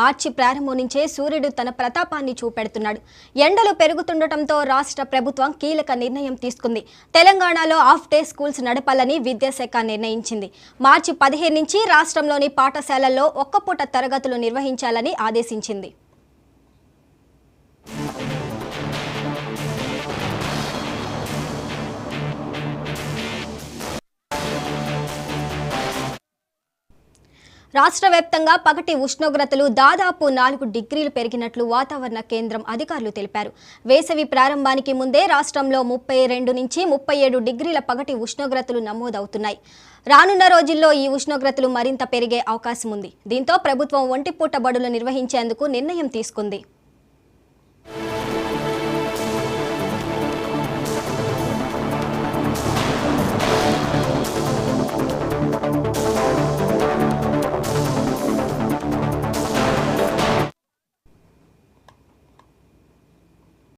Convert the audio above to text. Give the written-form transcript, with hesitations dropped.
మార్చి ప్రారంభం నుంచే సూర్యుడు తన ప్రతాపాన్ని చూపెడుతున్నాడు. ఎండలు పెరుగుతుండటంతో రాష్ట్ర ప్రభుత్వం కీలక నిర్ణయం తీసుకుంది. తెలంగాణలో హాఫ్ డే స్కూల్స్ నడపాలని విద్యాశాఖ నిర్ణయించింది. మార్చి 15 నుంచి రాష్ట్రంలోని పాఠశాలల్లో ఒక్కపూట తరగతులు నిర్వహించాలని ఆదేశించింది. రాష్ట్ర వ్యాప్తంగా పగటి ఉష్ణోగ్రతలు దాదాపు 4 డిగ్రీలు పెరిగినట్లు వాతావరణ కేంద్రం అధికారులు తెలిపారు. వేసవి ప్రారంభానికి ముందే రాష్ట్రంలో 32 నుంచి 37 డిగ్రీల పగటి ఉష్ణోగ్రతలు నమోదవుతున్నాయి. రానున్న రోజుల్లో ఈ ఉష్ణోగ్రతలు మరింత పెరిగే అవకాశం ఉంది. దీంతో ప్రభుత్వం ఒంటిపూట బడులు నిర్వహించేందుకు నిర్ణయం తీసుకుంది.